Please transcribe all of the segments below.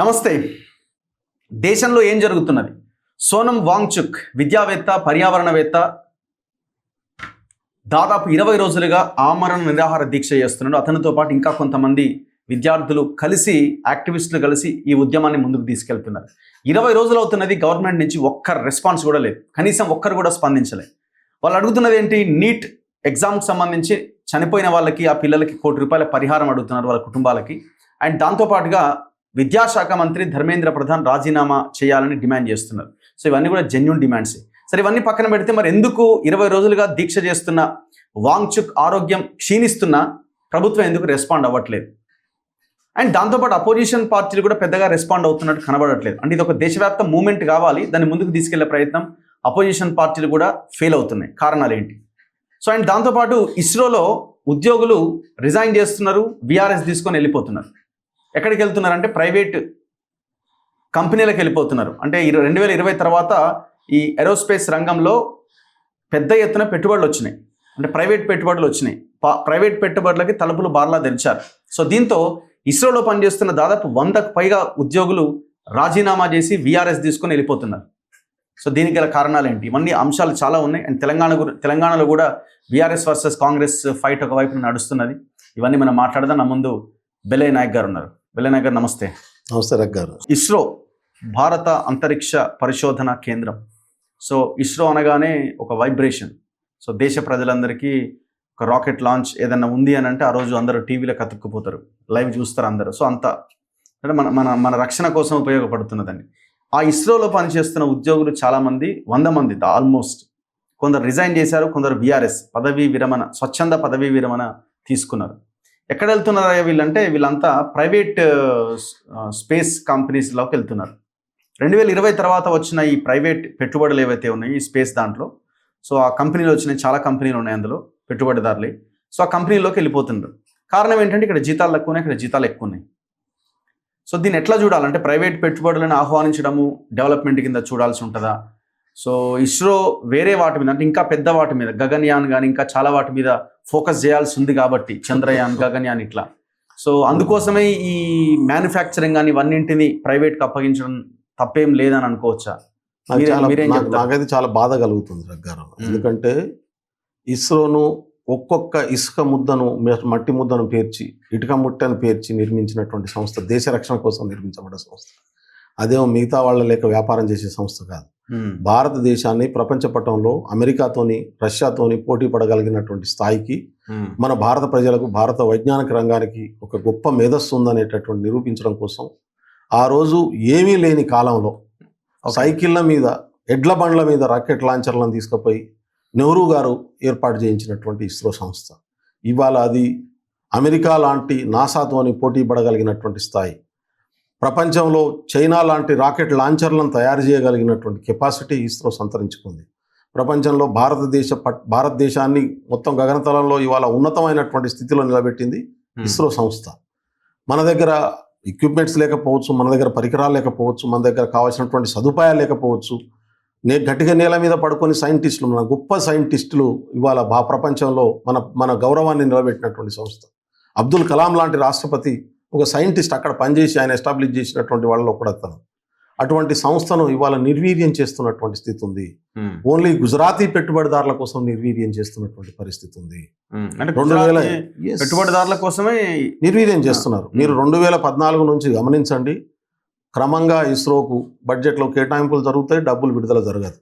నమస్తే. దేశంలో ఏం జరుగుతున్నది? సోనం వాంగ్చుక్ విద్యావేత్త, పర్యావరణవేత్త దాదాపు 20 రోజులుగా ఆమరణ నిరాహార దీక్ష చేస్తున్నాడు. అతనితో పాటు ఇంకా కొంతమంది విద్యార్థులు కలిసి, యాక్టివిస్టులు కలిసి ఈ ఉద్యమాన్ని ముందుకు తీసుకెళ్తున్నారు. 20 రోజులు అవుతున్నది, గవర్నమెంట్ నుంచి ఒక్క రెస్పాన్స్ కూడా లేదు. కనీసం ఒక్కరు కూడా స్పందించలేదు. వాళ్ళు అడుగుతున్నది ఏంటి? నీట్ ఎగ్జామ్కి సంబంధించి చనిపోయిన వాళ్ళకి, ఆ పిల్లలకి ₹1 కోటి పరిహారం అడుగుతున్నారు వాళ్ళ కుటుంబాలకి. అండ్ దాంతోపాటుగా విద్యాశాఖ మంత్రి ధర్మేంద్ర ప్రధాన్ రాజీనామా చేయాలని డిమాండ్ చేస్తున్నారు. సో ఇవన్నీ కూడా జెన్యూన్ డిమాండ్స్. సరే, ఇవన్నీ పక్కన పెడితే మరి ఎందుకు 20 రోజులుగా దీక్ష చేస్తున్న వాంగ్చుక్ ఆరోగ్యం క్షీణిస్తున్నా ప్రభుత్వం ఎందుకు రెస్పాండ్ అవ్వట్లేదు? అండ్ దాంతోపాటు అపోజిషన్ పార్టీలు కూడా పెద్దగా రెస్పాండ్ అవుతున్నట్టు కనబడట్లేదు. అంటే ఇది ఒక దేశవ్యాప్త మూవ్మెంట్ కావాలి, దాన్ని ముందుకు తీసుకెళ్లే ప్రయత్నం అపోజిషన్ పార్టీలు కూడా ఫెయిల్ అవుతున్నాయి. కారణాలు ఏంటి? సో అండ్ దాంతోపాటు ఇస్రోలో ఉద్యోగులు రిజైన్ చేస్తున్నారు, విఆర్ఎస్ తీసుకొని వెళ్ళిపోతున్నారు. ఎక్కడికి వెళ్తున్నారంటే ప్రైవేట్ కంపెనీలకు వెళ్ళిపోతున్నారు. అంటే 2020 తర్వాత ఈ ఏరోస్పేస్ రంగంలో పెద్ద ఎత్తున పెట్టుబడులు వచ్చినాయి. అంటే ప్రైవేట్ పెట్టుబడులు వచ్చినాయి. ప్రైవేట్ పెట్టుబడులకి తలుపులు బార్లా తెరిచారు. సో దీంతో ఇస్రోలో పనిచేస్తున్న దాదాపు 100కు పైగా ఉద్యోగులు రాజీనామా చేసి విఆర్ఎస్ తీసుకొని వెళ్ళిపోతున్నారు. సో దీనికి గల కారణాలు ఏంటి? ఇవన్నీ అంశాలు చాలా ఉన్నాయి. అండ్ తెలంగాణలో కూడా విఆర్ఎస్ వర్సెస్ కాంగ్రెస్ ఫైట్ ఒకవైపు నడుస్తున్నది. ఇవన్నీ మనం మాట్లాడదాం. నా ముందు బెల్లయ్య నాయక్ గారు ఉన్నారు. బెల్లయ్య నాయక్ గారు నమస్తే. నమస్తే రక్ గారు. ఇస్రో భారత అంతరిక్ష పరిశోధన కేంద్రం. సో ఇస్రో అనగానే ఒక వైబ్రేషన్. సో దేశ ప్రజలందరికీ ఒక రాకెట్ లాంచ్ ఏదన్నా ఉంది అని అంటే ఆ రోజు అందరూ టీవీలో కతుక్కుపోతారు, లైవ్ చూస్తారు అందరూ. సో అంతా అంటే మన మన మన రక్షణ కోసం ఉపయోగపడుతున్నదండి. ఆ ఇస్రోలో పనిచేస్తున్న ఉద్యోగులు చాలామంది, 100 మంది ఆల్మోస్ట్. కొందరు రిజైన్ చేశారు, కొందరు విఆర్ఎస్ పదవీ విరమణ, స్వచ్ఛంద పదవీ విరమణ తీసుకున్నారు. ఎక్కడ వెళ్తున్నారా వీళ్ళంటే వీళ్ళంతా ప్రైవేట్ స్పేస్ కంపెనీస్లోకి వెళ్తున్నారు. 2020 తర్వాత వచ్చిన ఈ ప్రైవేట్ పెట్టుబడులు ఏవైతే ఉన్నాయో ఈ స్పేస్ దాంట్లో, సో ఆ కంపెనీలు వచ్చినాయి, చాలా కంపెనీలు ఉన్నాయి అందులో పెట్టుబడిదారులే. సో ఆ కంపెనీలోకి వెళ్ళిపోతున్నారు. కారణం ఏంటంటే ఇక్కడ జీతాలు తక్కువ ఉన్నాయి, ఇక్కడ జీతాలు ఎక్కువ ఉన్నాయి. సో దీన్ని ఎట్లా చూడాలంటే ప్రైవేట్ పెట్టుబడులను ఆహ్వానించడము డెవలప్మెంట్ కింద చూడాల్సి ఉంటుందా? సో ఇస్రో వేరే వాటి మీద, అంటే ఇంకా పెద్ద వాటి మీద, గగన్యాన్ కానీ ఇంకా చాలా వాటి మీద ఫోకస్ చేయాల్సి ఉంది కాబట్టి, చంద్రయాన్, గగన్యాన్ ఇట్లా. సో అందుకోసమే ఈ మ్యానుఫ్యాక్చరింగ్ కానీ ఇవన్నింటిని ప్రైవేట్కి అప్పగించడం తప్పేం లేదని అనుకోవచ్చా? నాకైతే చాలా బాధ కలుగుతుంది రక్ గారు. ఎందుకంటే ఇస్రోను ఒక్కొక్క ఇసుక ముద్దను, మట్టి ముద్దను పేర్చి, ఇటుక ముట్టను పేర్చి నిర్మించినటువంటి సంస్థ, దేశ రక్షణ కోసం నిర్మించబడ్డ సంస్థ. అదేమో మిగతా వాళ్ళ లేక వ్యాపారం చేసే సంస్థ కాదు. భారతదేశాన్ని ప్రపంచ పటంలో అమెరికాతోని, రష్యాతోని పోటీ పడగలిగినటువంటి స్థాయికి మన భారత ప్రజలకు, భారత వైజ్ఞానిక రంగానికి ఒక గొప్ప మేధస్సు ఉందనేటటువంటి నిరూపించడం కోసం ఆ రోజు ఏమీ లేని కాలంలో సైకిళ్ళ మీద, ఎడ్ల బండ్ల మీద రాకెట్ లాంచర్లను తీసుకుపోయి నెహ్రూ గారు ఏర్పాటు చేయించినటువంటి ఇస్రో సంస్థ ఇవాళ అది అమెరికా లాంటి నాసాతోని పోటీ పడగలిగినటువంటి స్థాయి, ప్రపంచంలో చైనా లాంటి రాకెట్ లాంచర్లను తయారు చేయగలిగినటువంటి కెపాసిటీ ఇస్రో సంతరించుకుంది. ప్రపంచంలో భారతదేశాన్ని మొత్తం గగనతలంలో ఇవాళ ఉన్నతమైనటువంటి స్థితిలో నిలబెట్టింది ఇస్రో సంస్థ. మన దగ్గర ఎక్విప్మెంట్స్ లేకపోవచ్చు, మన దగ్గర పరికరాలు లేకపోవచ్చు, మన దగ్గర కావాల్సినటువంటి సదుపాయాలు లేకపోవచ్చు. గట్టిగా నేల మీద పడుకొని సైంటిస్టులు, మన గొప్ప సైంటిస్టులు ఇవాళ ప్రపంచంలో మన గౌరవాన్ని నిలబెట్టినటువంటి సంస్థ. అబ్దుల్ కలాం లాంటి రాష్ట్రపతి ఒక సైంటిస్ట్ అక్కడ పనిచేసి ఆయన ఎస్టాబ్లిష్ చేసినటువంటి వాళ్ళలో కూడా తను. అటువంటి సంస్థను ఇవాళ నిర్వీర్యం చేస్తున్నటువంటి స్థితి ఉంది. ఓన్లీ గుజరాతీ పెట్టుబడిదారుల కోసం నిర్వీర్యం చేస్తున్నటువంటి పరిస్థితి ఉంది. పెట్టుబడిదారుల కోసమే నిర్వీర్యం చేస్తున్నారు. మీరు 2014 నుంచి గమనించండి, క్రమంగా ఇస్రోకు బడ్జెట్లో కేటాయింపులు జరుగుతాయి, డబ్బులు విడుదల జరగదు.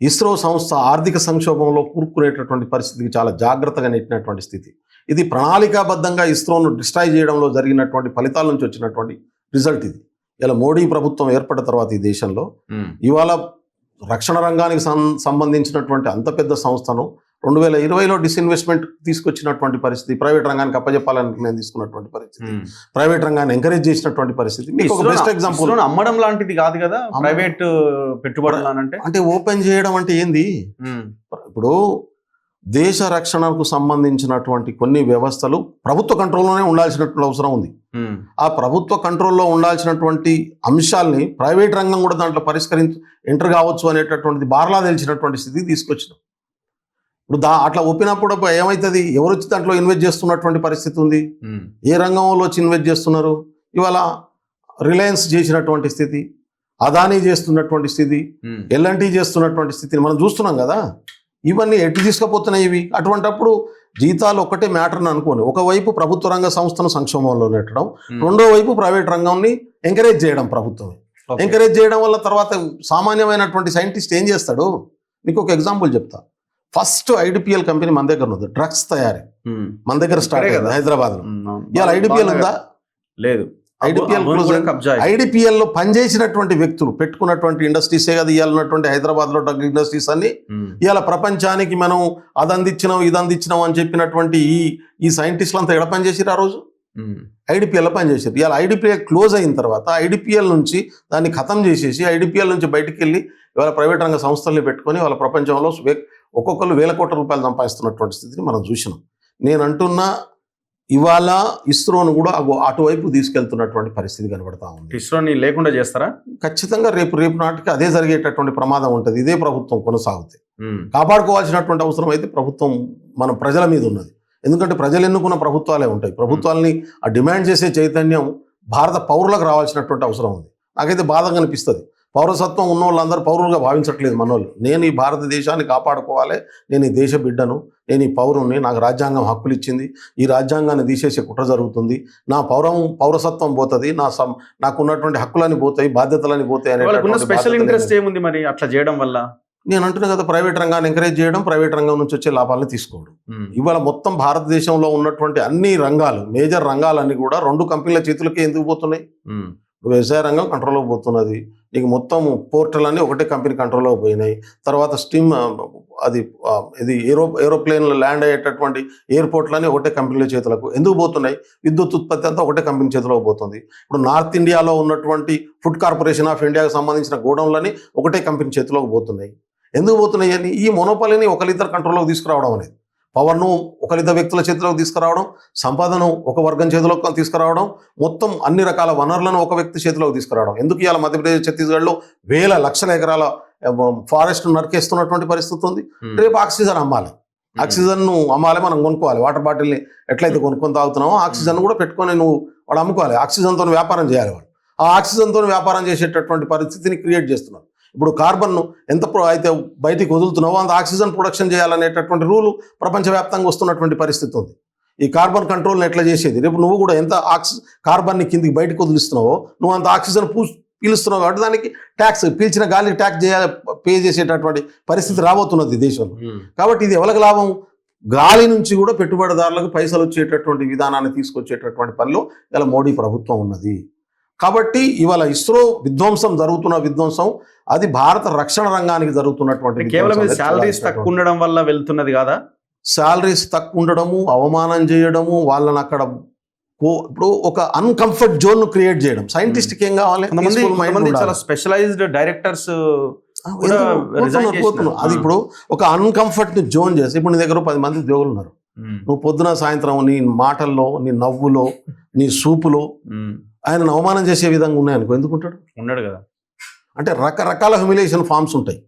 ఇస్రో సంస్థ ఆర్థిక సంక్షోభంలో కూరుకునేటటువంటి పరిస్థితికి చాలా జాగ్రత్తగా నెట్టినటువంటి స్థితి. ఇది ప్రణాళికాబద్ధంగా ఇస్రోను డిస్ట్రాయ్ చేయడంలో జరిగినటువంటి ఫలితాల నుంచి వచ్చినటువంటి రిజల్ట్ ఇది. ఇలా మోడీ ప్రభుత్వం ఏర్పడిన తర్వాత ఈ దేశంలో ఇవాళ రక్షణ రంగానికి సంబంధించినటువంటి అంత పెద్ద సంస్థను 2020లో డిస్ఇన్వెస్ట్మెంట్ తీసుకొచ్చినటువంటి పరిస్థితి, ప్రైవేట్ రంగానికి అప్పచెప్పాలని నేను తీసుకున్నటువంటి పరిస్థితి, ప్రైవేట్ రంగాన్ని ఎంకరేజ్ చేసినటువంటి పరిస్థితి. మీకు ఒక బెస్ట్ ఎగ్జాంపుల్, అమ్మడం లాంటిది కాదు కదా ప్రైవేట్ పెట్టుబడులు అంటే ఓపెన్ చేయడం అంటే ఏంది? ఇప్పుడు దేశ రక్షణకు సంబంధించినటువంటి కొన్ని వ్యవస్థలు ప్రభుత్వ కంట్రోల్లోనే ఉండాల్సినటువంటి అవసరం ఉంది. ఆ ప్రభుత్వ కంట్రోల్లో ఉండాల్సినటువంటి అంశాలని ప్రైవేట్ రంగం కూడా దాంట్లో ఎంటర్ కావచ్చు అనేటటువంటిది బార్లా తెలిసినటువంటి స్థితికి తీసుకొచ్చినాం. ఇప్పుడు అట్లా ఒప్పినప్పుడు ఏమవుతుంది? ఎవరు వచ్చి దాంట్లో ఇన్వెస్ట్ చేస్తున్నటువంటి పరిస్థితి ఉంది? ఏ రంగంలో వచ్చి ఇన్వెస్ట్ చేస్తున్నారు? ఇవాళ రిలయన్స్ చేసినటువంటి స్థితి, అదానీ చేస్తున్నటువంటి స్థితి, ఎల్ఎన్టీ చేస్తున్నటువంటి స్థితిని మనం చూస్తున్నాం కదా. ఇవన్నీ ఎటు తీసుకుపోతున్నాయి ఇవి? అటువంటప్పుడు జీతాలు ఒక్కటే మ్యాటర్ని అనుకోని, ఒకవైపు ప్రభుత్వ రంగ సంస్థను సంక్షోభంలో నెట్టడం, రెండో వైపు ప్రైవేట్ రంగాన్ని ఎంకరేజ్ చేయడం ప్రభుత్వం. ఎంకరేజ్ చేయడం వల్ల తర్వాత సామాన్యమైనటువంటి సైంటిస్ట్ ఏం చేస్తాడు? మీకు ఒక ఎగ్జాంపుల్ చెప్తా. ఫస్ట్ ఐడిపిఎల్ కంపెనీ మన దగ్గర ఉంది, డ్రగ్స్ తయారీ మన దగ్గర స్టార్ట్ అయ్యింది హైదరాబాద్లో. ఇవాళ ఐడిపిఎల్ ఉందా? లేదు. ఐడిపిఎల్ లో పనిచేసినటువంటి వ్యక్తులు పెట్టుకున్నటువంటి ఇండస్ట్రీసే కదా ఇవాళ ఉన్నటువంటి హైదరాబాద్ లో డ్రగ్ ఇండస్ట్రీస్ అన్ని. ఇవాళ ప్రపంచానికి మనం అది అందించినాం ఇది అందించినాం అని చెప్పినటువంటి ఈ సైంటిస్టులు అంతా ఎడ పనిచేసారు? ఆ రోజు ఐడిపిఎల్ లో పనిచేసారు. ఇవాళ ఐడిపిఎల్ క్లోజ్ అయిన తర్వాత ఐడిపిఎల్ నుంచి దాన్ని ఖతం చేసేసి ఐడిపిఎల్ నుంచి బయటికి వెళ్ళి ఇవాళ ప్రైవేట్ రంగ సంస్థల్ని పెట్టుకొని వాళ్ళ ప్రపంచంలో ఒక్కొక్కరు వేల కోట్ల రూపాయలు సంపాదిస్తున్నటువంటి స్థితిని మనం చూసినాం. నేను అంటున్నా ఇవాళ ఇస్రోను కూడా అటువైపు తీసుకెళ్తున్నటువంటి పరిస్థితి కనబడతా ఉంది. ఇస్రోని లేకుండా చేస్తారా? ఖచ్చితంగా రేపు నాటికి అదే జరిగేటటువంటి ప్రమాదం ఉంటుంది. ఇదే ప్రభుత్వం కొనసాగుతుంది. కాపాడుకోవాల్సినటువంటి అవసరం అయితే ప్రభుత్వం మన ప్రజల మీద ఉన్నది. ఎందుకంటే ప్రజలు ఎన్నుకున్న ప్రభుత్వాలే ఉంటాయి. ప్రభుత్వాలని ఆ డిమాండ్ చేసే చైతన్యం భారత పౌరులకు రావాల్సినటువంటి అవసరం ఉంది. నాకైతే బాధగా అనిపిస్తుంది. పౌరసత్వం ఉన్న వాళ్ళందరూ పౌరులుగా భావించట్లేదు మనోళ్ళు. నేను ఈ భారతదేశాన్ని కాపాడుకోవాలి, నేను ఈ దేశ బిడ్డను, నేను ఈ పౌరుని, నాకు రాజ్యాంగం హక్కులు ఇచ్చింది, ఈ రాజ్యాంగాన్ని తీసేసే కుట్ర జరుగుతుంది, నా పౌరసత్వం పోతుంది, నాకు ఉన్నటువంటి హక్కులని పోతాయి, బాధ్యతలని పోతాయి అనే స్పెషల్ ఇంట్రెస్ట్ ఏముంది మరి అట్లా చేయడం వల్ల? నేను అంటున్నా కదా, ప్రైవేట్ రంగాన్ని ఎంకరేజ్ చేయడం, ప్రైవేట్ రంగం నుంచి వచ్చే లాభాలను తీసుకోవడం. ఇవాళ మొత్తం భారతదేశంలో ఉన్నటువంటి అన్ని రంగాలు, మేజర్ రంగాలన్నీ కూడా 2 కంపెనీల చేతులకే ఎందుకు పోతున్నాయి? వ్యవసాయ రంగం కంట్రోల్లోకి పోతున్నది. నీకు మొత్తం పోర్టల్ ఒకటే కంపెనీ కంట్రోల్లోకి పోయినాయి. తర్వాత స్టీమ్ ఇది ఏరోప్లేన్లు ల్యాండ్ అయ్యేటటువంటి ఎయిర్పోర్ట్లన్నీ ఒకటే కంపెనీల చేతులకు ఎందుకు పోతున్నాయి? విద్యుత్ ఉత్పత్తి అంతా ఒకటే కంపెనీ చేతిలోకి పోతుంది. ఇప్పుడు నార్త్ ఇండియాలో ఉన్నటువంటి ఫుడ్ కార్పొరేషన్ ఆఫ్ ఇండియాకి సంబంధించిన గోడౌన్లని ఒకటే కంపెనీ చేతిలోకి పోతున్నాయి. ఎందుకు పోతున్నాయి అని ఈ మొనోపాలిని ఒకరిద్దరు కంట్రోల్లోకి తీసుకురావడం అనేది, పవర్ను ఒకరిద్దరు వ్యక్తుల చేతిలోకి తీసుకురావడం, సంపదను ఒక వర్గం చేతిలోకి తీసుకురావడం, మొత్తం అన్ని రకాల వనరులను ఒక వ్యక్తి చేతిలోకి తీసుకురావడం. ఎందుకు ఇవాళ మధ్యప్రదేశ్, ఛత్తీస్గఢ్లో వేల లక్షల ఎకరాల ఫారెస్ట్ నరికేస్తున్నటువంటి పరిస్థితి ఉంది. రేపు ఆక్సిజన్ అమ్మాలి, ఆక్సిజన్ను అమ్మాలి, మనం కొనుక్కోవాలి. వాటర్ బాటిల్ని ఎట్లయితే కొనుక్కొని తాగుతున్నామో ఆక్సిజన్ కూడా పెట్టుకొని వాడు అమ్ముకోవాలి. ఆక్సిజన్తో వ్యాపారం చేయాలి. వాడు ఆ ఆక్సిజన్తో వ్యాపారం చేసేటటువంటి పరిస్థితిని క్రియేట్ చేస్తున్నారు. ఇప్పుడు కార్బన్ను ఎంత అయితే బయటికి వదులుతున్నావో అంత ఆక్సిజన్ ప్రొడక్షన్ చేయాలనేటటువంటి రూలు ప్రపంచవ్యాప్తంగా వస్తున్నటువంటి పరిస్థితి ఉంది. ఈ కార్బన్ కంట్రోల్ని ఎట్లా చేసేది? రేపు నువ్వు కూడా ఎంత కార్బన్ని కిందికి బయటకు వదిలిస్తున్నావో నువ్వు అంత ఆక్సిజన్ పీలుస్తున్నావు కాబట్టి దానికి ట్యాక్స్, పీల్చిన గాలికి ట్యాక్స్ పే చేసేటటువంటి పరిస్థితి రాబోతున్నది దేశంలో. కాబట్టి ఇది ఎవరికి లాభం? గాలి నుంచి కూడా పెట్టుబడిదారులకు పైసలు వచ్చేటటువంటి విధానాన్ని తీసుకొచ్చేటటువంటి పనిలో ఇలా మోడీ ప్రభుత్వం ఉన్నది. కాబట్టి ఇవాళ ఇస్రో జరుగుతున్న విధ్వంసం అది భారత రక్షణ రంగానికి జరుగుతున్నటువంటి, కేవలం శాలరీస్ తక్కువ ఉండడం వల్ల వెళ్తున్నది కాదా? శాలరీస్ తక్కువ ఉండడము, అవమానం చేయడము, వాళ్ళని అక్కడ ఇప్పుడు ఒక అన్కంఫర్ట్ జోన్ ను క్రియేట్ చేయడం. సైంటిస్ట్కి ఏం కావాలి? చాలా స్పెషలైజ్డ్ డైరెక్టర్స్ అది ఇప్పుడు ఒక అన్కంఫర్ట్ జోన్ చేసి, ఇప్పుడు నీ దగ్గర 10 మంది ఉద్యోగులు ఉన్నారు. నువ్వు పొద్దున సాయంత్రం నీ మాటల్లో, నీ నవ్వులో, నీ సూపులో ఆయన అవమానం చేసే విధంగా ఉన్నాయనుకో, ఎందుకుంటాడు? ఉన్నాడు కదా. అంటే రకరకాల హ్యూమిలేషన్ ఫామ్స్ ఉంటాయి.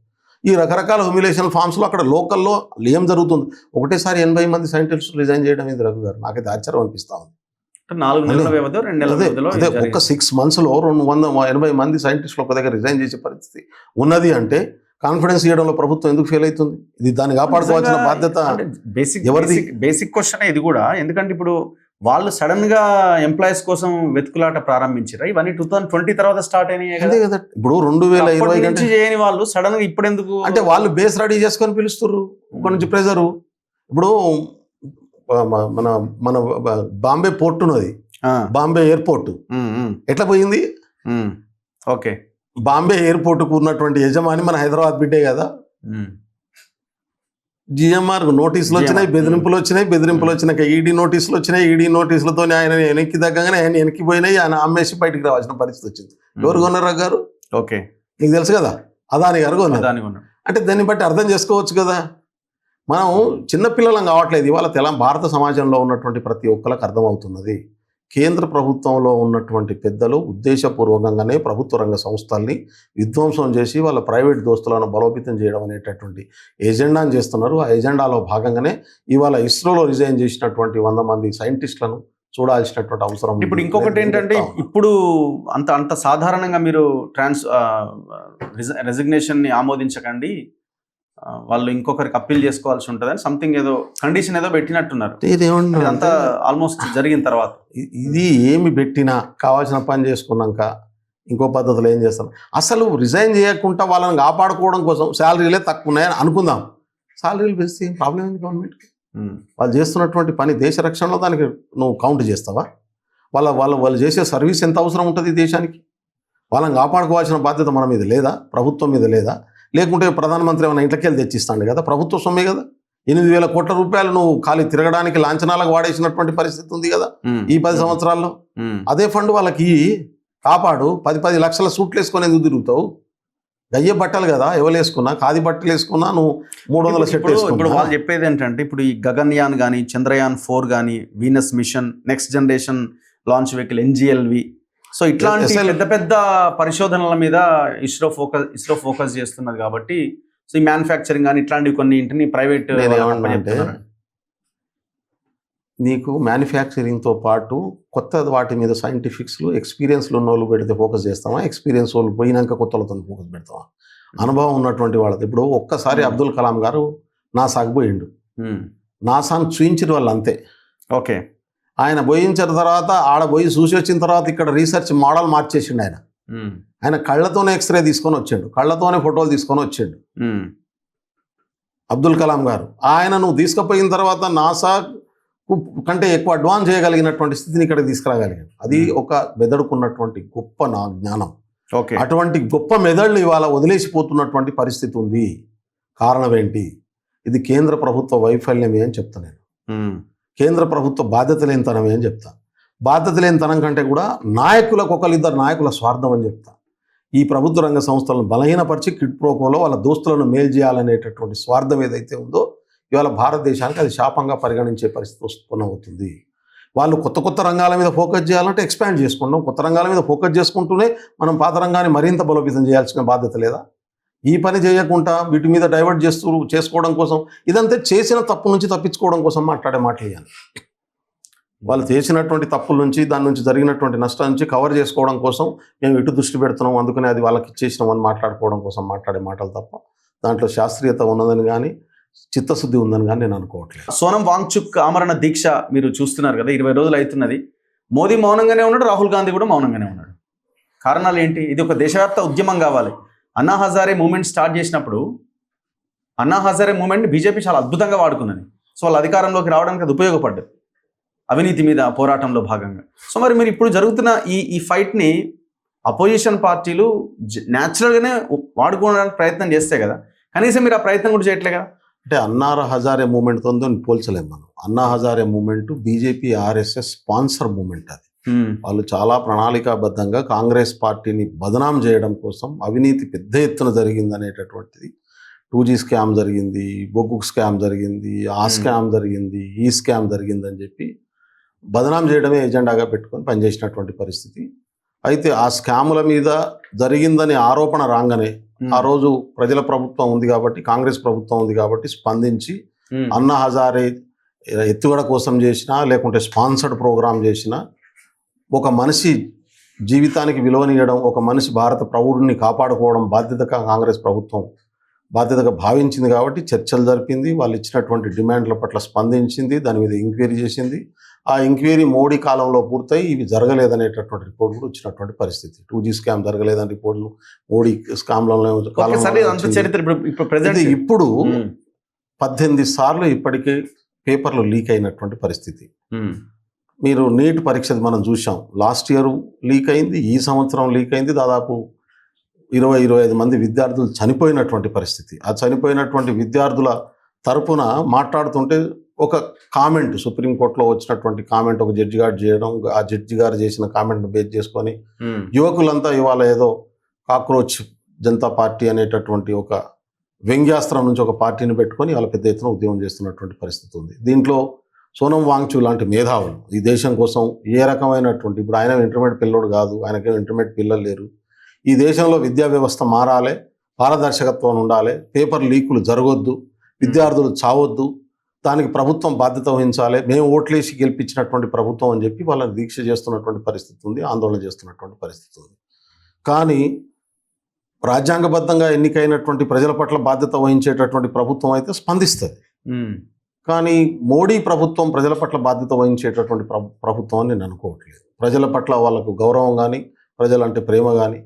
ఈ రకరకాల హ్యూమిలేషన్ ఫామ్స్లో అక్కడ లోకల్లో ఏం జరుగుతుంది? ఒకటేసారి 80 మంది సైంటిస్టులు రిజైన్ చేయడం ఇది రఘు గారు, నాకైతే ఆశ్చర్యం అనిపిస్తా ఉంది. 4 నెలల వ్యవధిలో 2 నెలల వ్యవధిలో ఒక 6 monthsలో 280 మంది సైంటిస్టులు ఒక దగ్గర రిజైన్ చేసే పరిస్థితి ఉన్నది అంటే కాన్ఫిడెన్స్ ఇవ్వడంలో ప్రభుత్వం ఎందుకు ఫెయిల్ అవుతుంది? ఇది దాన్ని కాపాడుకోవాల్సిన బాధ్యత బేసిక్ క్వశ్చన్ ఇది కూడా. ఎందుకంటే ఇప్పుడు వాళ్ళు సడన్ గా ఎంప్లాయీస్ కోసం వెతుకులాట ప్రారంభించారు. ఇవన్నీ 2020 తర్వాత స్టార్ట్ అయినాయి కదా. ఇప్పుడు 2020 నుంచి చేయని వాళ్ళు సడన్ గా ఇప్పుడు ఎందుకు? అంటే వాళ్ళు బేస్ రెడీ చేసుకొని పిలుస్తున్నారు ఒక నుంచి ప్రెజరు. ఇప్పుడు మన బాంబే పోర్ట్ ఉన్నది, బాంబే ఎయిర్పోర్ట్ ఎట్లా పోయింది? ఓకే, బాంబే ఎయిర్పోర్ట్కు ఉన్నటువంటి యజమాని మన హైదరాబాద్ బిడ్డే కదా. జిఎంఆర్ నోటీసులు వచ్చినాయి, బెదిరింపులు వచ్చినాక ఈడీ నోటీసులు వచ్చినాయి. ఈడీ నోటీసులతో ఆయన వెనక్కి తగ్గగానే ఆయన వెనక్కి పోయినాయి, ఆయన అమ్మేసి బయటికి రావాల్సిన పరిస్థితి వచ్చింది. ఎవరు కొన్నారు గారు? ఓకే, నీకు తెలుసు కదా, అదాని గారు కొన్నారు. అంటే దాన్ని బట్టి అర్థం చేసుకోవచ్చు కదా. మనం చిన్నపిల్లలం కావట్లేదు. ఇవాళ భారత సమాజంలో ఉన్నటువంటి ప్రతి ఒక్కరికి అర్థమవుతున్నది. కేంద్ర ప్రభుత్వంలో ఉన్నటువంటి పెద్దలు ఉద్దేశపూర్వకంగానే ప్రభుత్వ రంగ సంస్థల్ని విధ్వంసం చేసి వాళ్ళ ప్రైవేట్ దోస్తులను బలోపేతం చేయడం అనేటటువంటి ఎజెండాను చేస్తున్నారు. ఆ ఎజెండాలో భాగంగానే ఇవాళ ఇస్రోలో రిజైన్ చేసినటువంటి 100 మంది సైంటిస్టులను చూడాల్సినటువంటి అవసరం ఉంది. ఇప్పుడు ఇంకొకటి ఏంటంటే ఇప్పుడు అంత సాధారణంగా మీరు రెసిగ్నేషన్ని ఆమోదించకండి, వాళ్ళు ఇంకొకరికి అప్పీల్ చేసుకోవాల్సి ఉంటుందని సంథింగ్ ఏదో కండిషన్ ఏదో పెట్టినట్టున్నారు. ఇదంతా ఆల్మోస్ట్ జరిగిన తర్వాత ఇది ఏమి పెట్టినా కావాల్సిన పని చేసుకున్నాక ఇంకో పద్ధతిలో ఏం చేస్తాను, అసలు రిజైన్ చేయకుండా వాళ్ళని కాపాడుకోవడం కోసం శాలరీలే తక్కువ ఉన్నాయని అనుకుందాం. శాలరీలు పెంచితే ఏం ప్రాబ్లం ఏంది గవర్నమెంట్కి? వాళ్ళు చేస్తున్నటువంటి పని దేశ రక్షణలో దానికి నువ్వు కౌంట్ చేస్తావా? వాళ్ళు చేసే సర్వీస్ ఎంత అవసరం ఉంటుంది దేశానికి? వాళ్ళని కాపాడుకోవాల్సిన బాధ్యత మన మీద లేదా? ప్రభుత్వం మీద లేదా? లేకుంటే ప్రధానమంత్రి ఏమైనా ఇంట్లోకి వెళ్ళి తెచ్చిస్తాడు కదా, ప్రభుత్వ సొమ్మే కదా. 8,000 కోట్ల రూపాయలు నువ్వు ఖాళీ తిరగడానికి లాంఛనాలకు వాడేసినటువంటి పరిస్థితి ఉంది కదా ఈ 10 సంవత్సరాల్లో. అదే ఫండ్ వాళ్ళకి కాపాడు. 10 లక్షల సూట్లు వేసుకొని ఎందుకు తిరుగుతావు? గయ్య బట్టలు కదా, ఎవరు వేసుకున్నా, ఖాదీ బట్టలు వేసుకున్నా నువ్వు 300 సెట్ వేసుకున్నా. ఇప్పుడు వాళ్ళు చెప్పేది ఏంటంటే, ఇప్పుడు ఈ గగన్యాన్ కానీ, చంద్రయాన్ 4 కానీ, Venus mission, next generation launch vehicle NGLV, so ఇట్లాంటి పెద్ద పెద్ద పరిశోధనల మీద ఇస్రో ఫోకస్ చేస్తున్నది కాబట్టి, సో ఈ మ్యానుఫ్యాక్చరింగ్ కానీ ఇట్లాంటివి కొన్ని ఇంటిని ప్రైవేట్ అంటే నీకు మ్యానుఫ్యాక్చరింగ్తో పాటు కొత్త వాటి మీద సైంటిఫిక్స్లు ఎక్స్పీరియన్స్లు ఉన్న వాళ్ళు పెడితే ఫోకస్ చేస్తామా? ఎక్స్పీరియన్స్ వాళ్ళు పోయినాక కొత్త వాళ్ళతో ఫోకస్ పెడతామా? అనుభవం ఉన్నటువంటి వాళ్ళతో. ఇప్పుడు ఒక్కసారి అబ్దుల్ కలాం గారు నాసాకు పోయిండు, నాసాను చూయించిన వాళ్ళు అంతే. ఓకే, ఆయన పోయించిన తర్వాత ఆడ పోయి చూసి వచ్చిన తర్వాత ఇక్కడ రీసెర్చ్ మోడల్ మార్చేసిండు. ఆయన కళ్ళతోనే ఎక్స్రే తీసుకొని వచ్చాడు, కళ్ళతోనే ఫోటోలు తీసుకొని వచ్చాడు అబ్దుల్ కలాం గారు. ఆయన నువ్వు తీసుకుపోయిన తర్వాత నాసా కంటే ఎక్కువ అడ్వాన్స్ చేయగలిగినటువంటి స్థితిని ఇక్కడ తీసుకురాగలిగాడు. అది ఒక మెదడుకున్నటువంటి గొప్ప జ్ఞానం. అటువంటి గొప్ప మెదళ్ళు ఇవాళ వదిలేసిపోతున్నటువంటి పరిస్థితి ఉంది. కారణం ఏంటి? ఇది కేంద్ర ప్రభుత్వ వైఫల్యమే అని చెప్తా నేను. కేంద్ర ప్రభుత్వ బాధ్యత లేనితనమే అని చెప్తా. బాధ్యత లేనితనం కంటే కూడా నాయకులకు ఒకరిద్దరు నాయకుల స్వార్థం అని చెప్తా. ఈ ప్రభుత్వ రంగ సంస్థలను బలహీనపరిచి కిడ్ ప్రోకోలో వాళ్ళ దోస్తులను మేలు చేయాలనేటటువంటి స్వార్థం ఏదైతే ఉందో ఇవాళ భారతదేశానికి అది శాపంగా పరిగణించే పరిస్థితి ఉత్పన్నమవుతుంది. వాళ్ళు కొత్త రంగాల మీద ఫోకస్ చేయాలంటే ఎక్స్పాండ్ చేసుకుంటాం. కొత్త రంగాల మీద ఫోకస్ చేసుకుంటూనే మనం పాత రంగాన్ని మరింత బలోపేతం చేయాల్సిన బాధ్యత లేదా? ఈ పని చేయకుండా వీటి మీద డైవర్ట్ చేసుకోవడం కోసం, ఇదంతా చేసిన తప్పు నుంచి తప్పించుకోవడం కోసం మాట్లాడే మాటలు. వాళ్ళు చేసినటువంటి తప్పుల నుంచి, దాని నుంచి జరిగినటువంటి నష్టం నుంచి కవర్ చేసుకోవడం కోసం మేము ఇటు దృష్టి పెడుతున్నాం, అందుకని అది వాళ్ళకి ఇచ్చేసినాం అని మాట్లాడుకోవడం కోసం మాట్లాడే మాటలు తప్ప దాంట్లో శాస్త్రీయత ఉన్నదని కానీ చిత్తశుద్ధి ఉందని కానీ నేను అనుకోవట్లేదు. సోనం వాంగ్చుక్ ఆమరణ దీక్ష మీరు చూస్తున్నారు కదా, 20 రోజులు అవుతున్నది. మోదీ మౌనంగానే ఉన్నాడు, రాహుల్ గాంధీ కూడా మౌనంగానే ఉన్నాడు. కారణాలు ఏంటి? ఇది ఒక దేశవ్యాప్త ఉద్యమం కావాలి. అన్నా హజారే మూమెంట్ స్టార్ట్ చేసినప్పుడు అన్నా హజారే మూమెంట్ని బీజేపీ చాలా అద్భుతంగా వాడుకున్నది. సో వాళ్ళు అధికారంలోకి రావడానికి అది ఉపయోగపడ్డది, అవినీతి మీద పోరాటంలో భాగంగా. సో మరి మీరు ఇప్పుడు జరుగుతున్న ఈ ఫైట్ని అపోజిషన్ పార్టీలు న్యాచురల్గానే వాడుకోవడానికి ప్రయత్నం చేస్తే కదా, కనీసం మీరు ఆ ప్రయత్నం కూడా చేయట్లే కదా. అంటే అన్నా హజారే మూమెంట్తో పోల్చలేము మనం. Anna Hazare movement BJP RSS sponsor movement. అది వాళ్ళు చాలా ప్రణాళికాబద్ధంగా కాంగ్రెస్ పార్టీని బదనాం చేయడం కోసం అవినీతి పెద్ద ఎత్తున జరిగింది అనేటటువంటిది, 2G స్కామ్ జరిగింది, బొగ్గు స్కామ్ జరిగింది, ఆ స్కామ్ జరిగింది, ఈ స్కామ్ జరిగింది అని చెప్పి బదనాం చేయడమే ఎజెండాగా పెట్టుకొని పనిచేసినటువంటి పరిస్థితి. అయితే ఆ స్కాముల మీద జరిగిందని ఆరోపణ రాగానే ఆ రోజు ప్రజల ప్రభుత్వం ఉంది కాబట్టి, కాంగ్రెస్ ప్రభుత్వం ఉంది కాబట్టి స్పందించి అన్నా హజారే ఎత్తుగడ కోసం చేసినా లేకుంటే స్పాన్సర్డ్ ప్రోగ్రామ్ చేసినా ఒక మనిషి జీవితానికి విలువనియడం, ఒక మనిషి భారత ప్రౌఢుని కాపాడుకోవడం బాధ్యతగా కాంగ్రెస్ ప్రభుత్వం బాధ్యతగా భావించింది కాబట్టి చర్చలు జరిపింది. వాళ్ళు ఇచ్చినటువంటి డిమాండ్ల పట్ల స్పందించింది, దాని మీద ఎంక్వైరీ చేసింది. ఆ ఎంక్వైరీ మోడీ కాలంలో పూర్తయి ఇవి జరగలేదనేటటువంటి రిపోర్ట్ కూడా వచ్చినటువంటి పరిస్థితి. 2G స్కామ్ జరగలేదని రిపోర్టులు మోడీ స్కామ్లలో ఇప్పుడు 18 సార్లు ఇప్పటికే పేపర్లు లీక్ అయినటువంటి పరిస్థితి. మీరు నీట్ పరీక్ష మనం చూసాం, లాస్ట్ ఇయర్ లీక్ అయింది, ఈ సంవత్సరం లీక్ అయింది. దాదాపు 20-25 మంది విద్యార్థులు చనిపోయినటువంటి పరిస్థితి. ఆ చనిపోయినటువంటి విద్యార్థుల తరపున మాట్లాడుతుంటే ఒక కామెంట్, సుప్రీంకోర్టులో వచ్చినటువంటి కామెంట్ ఒక జడ్జి గారు చేయడం, ఆ జడ్జి గారు చేసిన కామెంట్ను బేస్ చేసుకొని యువకులంతా ఇవాళ ఏదో కాక్రోచ్ జనతా పార్టీ అనేటటువంటి ఒక వ్యంగ్యాస్త్రం నుంచి ఒక పార్టీని పెట్టుకొని వాళ్ళ పెద్ద ఎత్తున ఉద్యమం చేస్తున్నటువంటి పరిస్థితి ఉంది. దీంట్లో సోనం వాంగ్చుక్ లాంటి మేధావులు ఈ దేశం కోసం ఏ రకమైనటువంటి, ఇప్పుడు ఆయన ఇంటర్మీడియట్ పిల్లోడు కాదు, ఆయనకేమో ఇంటర్మీడియట్ పిల్లలు లేరు. ఈ దేశంలో విద్యా వ్యవస్థ మారాలి, పారదర్శకత్వం ఉండాలి, పేపర్ లీకులు జరగొద్దు, విద్యార్థులు చావొద్దు, దానికి ప్రభుత్వం బాధ్యత వహించాలి, మేము ఓట్లేసి గెలిపించినటువంటి ప్రభుత్వం అని చెప్పి వాళ్ళని దీక్ష చేస్తున్నటువంటి పరిస్థితి ఉంది, ఆందోళన చేస్తున్నటువంటి పరిస్థితి ఉంది. కానీ రాజ్యాంగబద్ధంగా ఎన్నికైనటువంటి ప్రజల పట్ల బాధ్యత వహించేటటువంటి ప్రభుత్వం అయితే స్పందిస్తుంది. కానీ మోడీ ప్రభుత్వం ప్రజల పట్ల బాధ్యత వహించేటటువంటి ప్రభుత్వం అని నేను అనుకోవట్లేదు. ప్రజల పట్ల వాళ్ళకు గౌరవం కానీ, ప్రజలంటే ప్రేమ కానీ,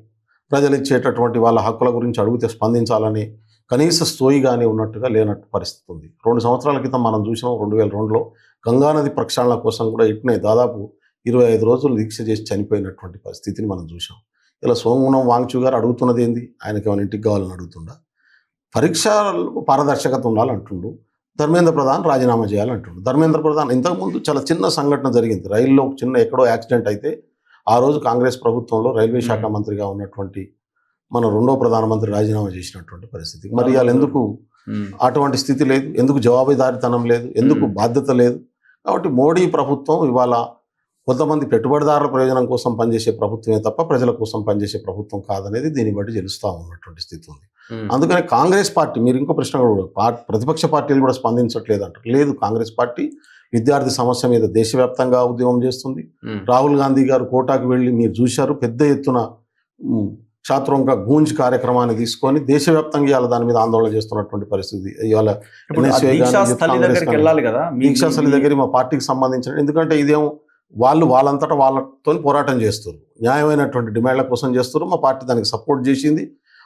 ప్రజలు ఇచ్చేటటువంటి వాళ్ళ హక్కుల గురించి అడిగితే స్పందించాలని కనీస స్థోయి కానీ ఉన్నట్టుగా లేనట్టు పరిస్థితి ఉంది. 2 సంవత్సరాల క్రితం మనం చూసినాం, 2002లో గంగానది ప్రక్షాళన కోసం కూడా ఇట్నే దాదాపు 25 రోజులు దీక్ష చేసి చనిపోయినటువంటి పరిస్థితిని మనం చూసాం. ఇలా సోమనం వాంగ్చూ గారు అడుగుతున్నది ఏంది, ఆయనకి ఏమైనా ఇంటికి కావాలని అడుగుతుండా? పరీక్ష పారదర్శకత ఉండాలంటుండు. ధర్మేంద్ర ప్రధాన్ రాజీనామా చేయాలంటుండు. ధర్మేంద్ర ప్రధాన్ ఇంతకుముందు చాలా చిన్న సంఘటన జరిగింది, రైల్లో చిన్న ఎక్కడో యాక్సిడెంట్ అయితే ఆ రోజు కాంగ్రెస్ ప్రభుత్వంలో రైల్వే శాఖ మంత్రిగా ఉన్నటువంటి మన 2వ ప్రధానమంత్రి రాజీనామా చేసినటువంటి పరిస్థితి. మరి వాళ్ళు ఎందుకు అటువంటి స్థితి లేదు, ఎందుకు జవాబుదారీతనం లేదు, ఎందుకు బాధ్యత లేదు? కాబట్టి మోడీ ప్రభుత్వం ఇవాళ కొంతమంది పెట్టుబడిదారుల ప్రయోజనం కోసం పనిచేసే ప్రభుత్వమే తప్ప ప్రజల కోసం పనిచేసే ప్రభుత్వం కాదనేది దీన్ని బట్టి తెలుస్తూ ఉన్నటువంటి స్థితి ఉంది. అందుకని కాంగ్రెస్ పార్టీ, మీరు ఇంకో ప్రశ్న కూడా, ప్రతిపక్ష పార్టీలు కూడా స్పందించట్లేదు అంటారు. లేదు, కాంగ్రెస్ పార్టీ విద్యార్థి సమస్య మీద దేశవ్యాప్తంగా ఉద్యమం చేస్తుంది. రాహుల్ గాంధీ గారు కోటాకు వెళ్ళి మీరు చూశారు, పెద్ద ఎత్తున ఛాత్రోంక గూంజ్ కార్యక్రమాన్ని తీసుకొని దేశవ్యాప్తంగా ఇవాళ దాని మీద ఆందోళన చేస్తున్నటువంటి పరిస్థితి. ఇవాళ దీక్షాస్థలి దగ్గర మా పార్టీకి సంబంధించిన, ఎందుకంటే ఇదేమో వాళ్ళంతటా వాళ్ళతో పోరాటం చేస్తారు, న్యాయమైనటువంటి డిమాండ్ల కోసం చేస్తారు. మా పార్టీ దానికి సపోర్ట్ చేసింది.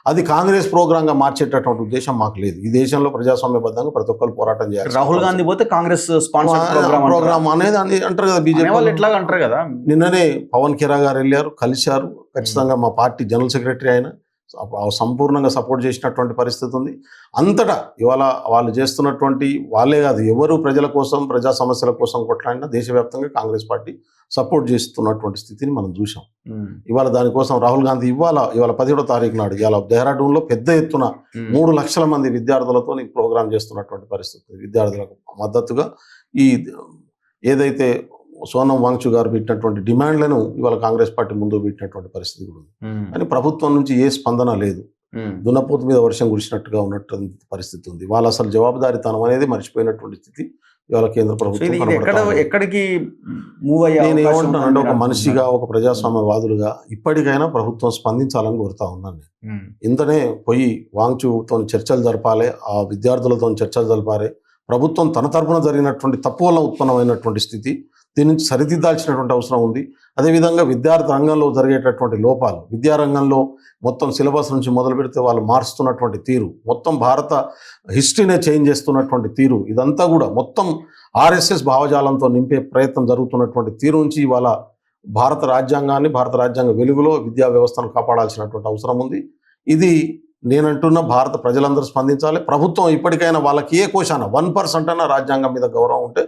అది కాంగ్రెస్ ప్రోగ్రాంగా మార్చేటటువంటి ఉద్దేశం మాకు లేదు. ఈ దేశంలో ప్రజాస్వామ్యబద్ధంగా ప్రతి ఒక్కరు పోరాటం చేయాలి. రాహుల్ గాంధీ పోతే కాంగ్రెస్ ప్రోగ్రామ్ అనేది అంటారు కదా, బీజేపీ ఎట్లా అంటారు కదా. నిన్ననే పవన్ ఖేరా గారు వెళ్ళారు, కలిశారు. ఖచ్చితంగా మా పార్టీ జనరల్ సెక్రటరీ ఆయన సంపూర్ణంగా సపోర్ట్ చేసినటువంటి పరిస్థితి ఉంది. అంతటా ఇవాళ వాళ్ళు చేస్తున్నటువంటి, వాళ్ళే కాదు ఎవరు ప్రజల కోసం ప్రజా సమస్యల కోసం కొట్లాడినా దేశవ్యాప్తంగా కాంగ్రెస్ పార్టీ సపోర్ట్ చేస్తున్నటువంటి స్థితిని మనం చూసాం. ఇవాళ దానికోసం రాహుల్ గాంధీ ఇవాళ 17వ తారీఖు నాడు ఇవాళ డెహ్రాడూన్లో పెద్ద ఎత్తున 3 లక్షల మంది విద్యార్థులతో ప్రోగ్రాం చేస్తున్నటువంటి పరిస్థితి. విద్యార్థులకు మద్దతుగా ఈ ఏదైతే సోనం వాంగ్చూ గారు పెట్టినటువంటి డిమాండ్లను ఇవాళ కాంగ్రెస్ పార్టీ ముందు పెట్టినటువంటి పరిస్థితి కూడా ఉంది. కానీ ప్రభుత్వం నుంచి ఏ స్పందన లేదు. దున్నపోతు మీద వర్షం కురిసినట్టుగా ఉన్నటువంటి పరిస్థితి ఉంది. వాళ్ళు అసలు జవాబుదారీతనం అనేది మర్చిపోయినటువంటి స్థితి ఇవాళ కేంద్ర ప్రభుత్వం. ఎక్కడికి మూవ్ అయ్యా నేను ఏమంటున్నానంటే, ఒక మనిషిగా, ఒక ప్రజాస్వామ్యవాదులుగా ఇప్పటికైనా ప్రభుత్వం స్పందించాలని కోరుతా ఉన్నాను. ఇంతనే పోయి వాంగ్చూతో చర్చలు జరపాలి, ఆ విద్యార్థులతో చర్చలు జరపాలి. ప్రభుత్వం తన తరపున జరిగినటువంటి తప్పు వల్ల ఉత్పన్నమైనటువంటి స్థితి, దీని నుంచి సరిదిద్దాల్సినటువంటి అవసరం ఉంది. అదేవిధంగా విద్యార్థి రంగంలో జరిగేటటువంటి లోపాలు, విద్యారంగంలో మొత్తం సిలబస్ నుంచి మొదలు పెడితే వాళ్ళు మారుస్తున్నటువంటి తీరు, మొత్తం భారత హిస్టరీనే చేంజ్ చేస్తున్నటువంటి తీరు, ఇదంతా కూడా మొత్తం ఆర్ఎస్ఎస్ భావజాలంతో నింపే ప్రయత్నం జరుగుతున్నటువంటి తీరు నుంచి ఇవాళ భారత రాజ్యాంగాన్ని, భారత రాజ్యాంగ వెలుగులో విద్యా వ్యవస్థను కాపాడాల్సినటువంటి అవసరం ఉంది. ఇది నేనంటున్న భారత ప్రజలందరూ స్పందించాలి. ప్రభుత్వం ఇప్పటికైనా వాళ్ళకి ఏ కోశాన 1% అన్న రాజ్యాంగం మీద గౌరవం ఉంటే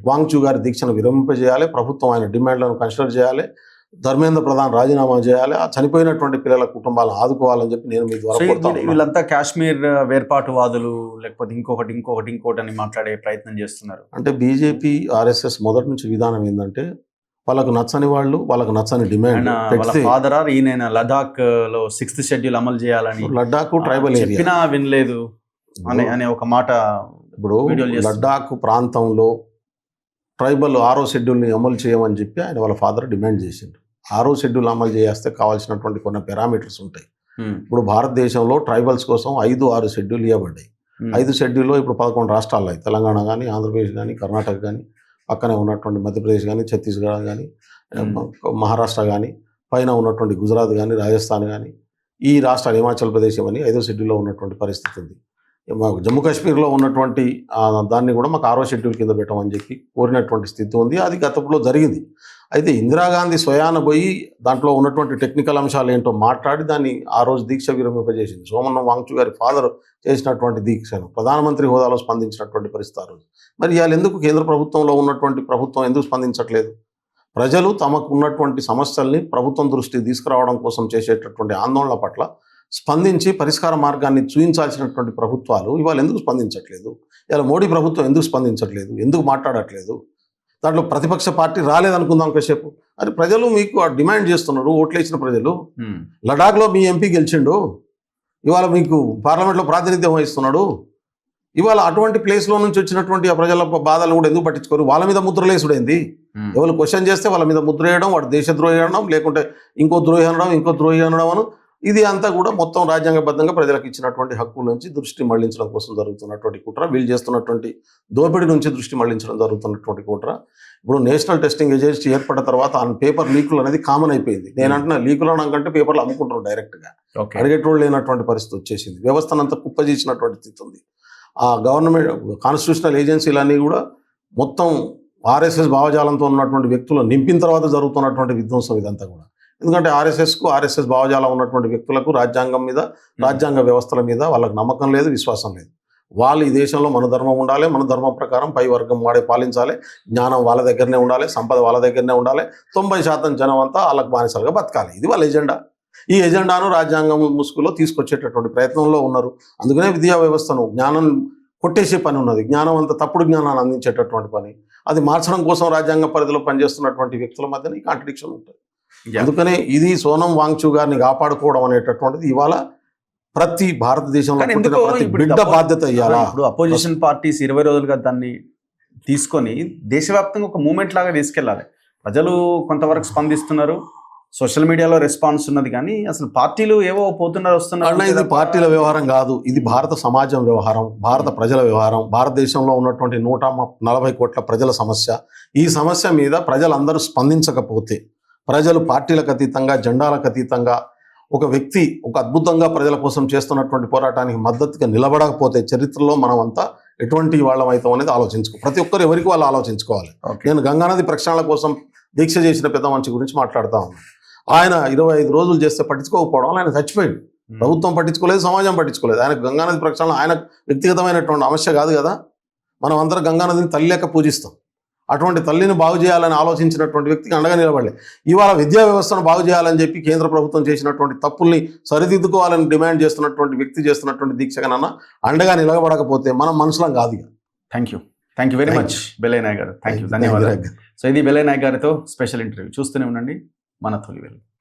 వాంగ్చూ గారి దీక్షను విరమింపజేయాలి. ప్రభుత్వం ఆయన డిమాండ్లను కన్సిడర్ చేయాలి. ధర్మేంద్ర ప్రధాన్ రాజీనామా చేయాలి. ఆ చనిపోయినటువంటి పిల్లల కుటుంబాలను ఆదుకోవాలని చెప్పి నేను మీ ద్వారా. వీళ్ళంతా కాశ్మీర్ వేర్పాటువాదులు లేకపోతే ఇంకొకటి అని మాట్లాడే ప్రయత్నం చేస్తున్నారు. అంటే బీజేపీ ఆర్ఎస్ఎస్ మొదటి నుంచి విధానం ఏంటంటే, వాళ్ళకు నచ్చని వాళ్ళు, వాళ్ళకు నచ్చని డిమాండ్ ఫాదర్ ఈయన లడాక్ లో 6th షెడ్యూల్ అమలు చేయాలని, లడాక్ ట్రైబల్ చెప్పినా వినలేదు అనే ఒక మాట. ఇప్పుడు లడాక్ ప్రాంతంలో ట్రైబల్ 6వ షెడ్యూల్ని అమలు చేయమని చెప్పి ఆయన వాళ్ళ ఫాదర్ డిమాండ్ చేసిండ్రు. 6వ షెడ్యూల్ అమలు చేస్తే కావాల్సినటువంటి కొన్ని పారామీటర్స్ ఉంటాయి. ఇప్పుడు భారతదేశంలో ట్రైబల్స్ కోసం 5-6 షెడ్యూల్ ఇవ్వబడ్డాయి. 5 షెడ్యూల్లో ఇప్పుడు 11 రాష్ట్రాలు ఉన్నాయి. తెలంగాణ కానీ, ఆంధ్రప్రదేశ్ కానీ, కర్ణాటక కానీ, పక్కనే ఉన్నటువంటి మధ్యప్రదేశ్ కానీ, ఛత్తీస్గఢ్ కానీ, మహారాష్ట్ర కానీ, పైన ఉన్నటువంటి గుజరాత్ కానీ, రాజస్థాన్ కానీ, ఈ రాష్ట్రాలు హిమాచల్ ప్రదేశ్ అని 5వ షెడ్యూల్లో ఉన్నటువంటి పరిస్థితి ఉంది. మాకు జమ్మూ కాశ్మీర్లో ఉన్నటువంటి దాన్ని కూడా మాకు 6వ షెడ్యూల్ కింద పెట్టమని చెప్పి కోరినటువంటి స్థితి ఉంది. అది గతంలో జరిగింది. అయితే ఇందిరాగాంధీ స్వయాన పోయి దాంట్లో ఉన్నటువంటి టెక్నికల్ అంశాలు ఏంటో మాట్లాడి దాన్ని ఆ రోజు దీక్ష విరమింపజేసింది. సోమన్ వాంగ్చూ గారి ఫాదర్ చేసినటువంటి దీక్షను ప్రధానమంత్రి హోదాలో స్పందించినటువంటి పరిస్థితి ఆ రోజు. మరి ఇవాళ ఎందుకు కేంద్ర ప్రభుత్వంలో ఉన్నటువంటి ప్రభుత్వం ఎందుకు స్పందించట్లేదు? ప్రజలు తమకు ఉన్నటువంటి సమస్యల్ని ప్రభుత్వం దృష్టికి తీసుకురావడం కోసం చేసేటటువంటి ఆందోళన పట్ల స్పందించి పరిష్కార మార్గాన్ని చూపించాల్సినటువంటి ప్రభుత్వాలు ఇవాళ ఎందుకు స్పందించట్లేదు? ఇలా మోడీ ప్రభుత్వం ఎందుకు స్పందించట్లేదు? ఎందుకు మాట్లాడట్లేదు? దాంట్లో ప్రతిపక్ష పార్టీ రాలేదనుకుందాం కాసేపు. అది ప్రజలు మీకు డిమాండ్ చేస్తున్నారు, ఓట్లేసిన ప్రజలు. లడాఖ్లో మీ ఎంపీ గెలిచిండు, ఇవాళ మీకు పార్లమెంట్లో ప్రాతినిధ్యం వహిస్తున్నాడు. ఇవాళ అటువంటి ప్లేస్లో నుంచి వచ్చినటువంటి ఆ ప్రజల బాధలు కూడా ఎందుకు పట్టించుకోరు? వాళ్ళ మీద ముద్రలేసుడైంది. ఎవరు క్వశ్చన్ చేస్తే వాళ్ళ మీద ముద్ర వేయడం, వాడు దేశద్రోహి అనడం, లేకుంటే ఇంకో ద్రోహి అనడం అను, ఇది అంతా కూడా మొత్తం రాజ్యాంగబద్ధంగా ప్రజలకు ఇచ్చినటువంటి హక్కుల నుంచి దృష్టి మళ్లించడం కోసం జరుగుతున్నటువంటి కుట్ర, వీళ్ళు చేస్తున్నటువంటి దోపిడీ నుంచి దృష్టి మళ్లించడం జరుగుతున్నటువంటి కుట్ర. ఇప్పుడు నేషనల్ టెస్టింగ్ ఏజెన్సీ ఏర్పడిన తర్వాత ఆ పేపర్ లీకులు అనేది కామన్ అయిపోయింది. నేనంటున్నా లీకులు అనడం కంటే పేపర్లు అమ్ముకుంటారు డైరెక్ట్గా, అడిగేటోళ్ళు లేనటువంటి పరిస్థితి వచ్చేసింది. వ్యవస్థనంతా కుప్పజేసినటువంటి స్థితి ఉంది. ఆ గవర్నమెంట్ కాన్స్టిట్యూషనల్ ఏజెన్సీలన్నీ కూడా మొత్తం ఆర్ఎస్ఎస్ భావజాలంతో ఉన్నటువంటి వ్యక్తులను నింపిన తర్వాత జరుగుతున్నటువంటి విధ్వంసం ఇదంతా కూడా. ఎందుకంటే ఆర్ఎస్ఎస్ భావజాలం ఉన్నటువంటి వ్యక్తులకు రాజ్యాంగం మీద, రాజ్యాంగ వ్యవస్థల మీద వాళ్ళకి నమ్మకం లేదు, విశ్వాసం లేదు. వాళ్ళు ఈ దేశంలో మన ధర్మం ఉండాలి, మన ధర్మం ప్రకారం పై వర్గం వాడే పాలించాలి, జ్ఞానం వాళ్ళ దగ్గరనే ఉండాలి, సంపద వాళ్ళ దగ్గరనే ఉండాలి, 90% జనం అంతా వాళ్ళకు బానిసలుగా బతకాలి. ఇది వాళ్ళ ఎజెండా. ఈ ఎజెండాను రాజ్యాంగం ముసుగులో తీసుకొచ్చేటటువంటి ప్రయత్నంలో ఉన్నారు. అందుకనే విద్యా వ్యవస్థను జ్ఞానం కొట్టేసే పని ఉన్నది. జ్ఞానం అంతా తప్పుడు జ్ఞానాన్ని అందించేటటువంటి పని. అది మార్చడం కోసం రాజ్యాంగ పరిధిలో పనిచేస్తున్నటువంటి వ్యక్తుల మధ్యన ఈ కాంట్రడిక్షన్ ఉంటుంది. అందుకనే ఇది సోనం వాంగ్చూ గారిని కాపాడుకోవడం అనేటటువంటిది ఇవాళ ప్రతి భారతదేశంలో ప్రతి బిడ్డ బాధ్యత ఇవ్వాలా. ఇప్పుడు అపోజిషన్ పార్టీస్ 20 రోజులుగా దాన్ని తీసుకొని దేశవ్యాప్తంగా ఒక మూమెంట్ లాగా తీసుకెళ్ళాలి. ప్రజలు కొంతవరకు స్పందిస్తున్నారు, సోషల్ మీడియాలో రెస్పాన్స్ ఉన్నది, కానీ అసలు పార్టీలు ఏవో పోతున్నారు వస్తున్నారు. ఇది పార్టీల వ్యవహారం కాదు, ఇది భారత సమాజం వ్యవహారం, భారత ప్రజల వ్యవహారం, భారతదేశంలో ఉన్నటువంటి 140 కోట్ల ప్రజల సమస్య. ఈ సమస్య మీద ప్రజలందరూ స్పందించకపోతే, ప్రజలు పార్టీలకు అతీతంగా, జెండాలకు అతీతంగా ఒక వ్యక్తి ఒక అద్భుతంగా ప్రజల కోసం చేస్తున్నటువంటి పోరాటానికి మద్దతుగా నిలబడకపోతే చరిత్రలో మనం అంతా ఎటువంటి వాళ్ళం అవుతాం అనేది ప్రతి ఒక్కరు ఎవరికి వాళ్ళు ఆలోచించుకోవాలి. నేను గంగానది ప్రక్షాళన కోసం దీక్ష చేసిన పెద్ద మనిషి గురించి మాట్లాడుతూ ఉన్నాను. ఆయన 25 రోజులు చేస్తే పట్టించుకోకపోవడం వల్ల ఆయన చచ్చిపోయాడు. ప్రభుత్వం పట్టించుకోలేదు, సమాజం పట్టించుకోలేదు. ఆయన గంగానది ప్రక్షాళన ఆయన వ్యక్తిగతమైనటువంటి సమస్య కాదు కదా. మనం అందరం గంగానదిని తల్లి లెక్క పూజిస్తాం. అటువంటి తల్లిని బాగు చేయాలని ఆలోచించినటువంటి వ్యక్తికి అండగా నిలబడలే. ఇవాళ విద్యా వ్యవస్థను బాగు చేయాలని చెప్పి కేంద్ర ప్రభుత్వం చేసినటువంటి తప్పుల్ని సరిదిద్దుకోవాలని డిమాండ్ చేస్తున్నటువంటి వ్యక్తి చేస్తున్నటువంటి దీక్షకనన్నా అండగా నిలబడకపోతే మనం మనుషులం కాదు. Thank you very much Bellaiah Nayak గారు. థ్యాంక్ యూ, ధన్యవాదాలు. సో ఇది బెల్లయ్య నాయక్ గారితో స్పెషల్ ఇంటర్వ్యూ. చూస్తూనే ఉండండి మన తొలి వెలుగు.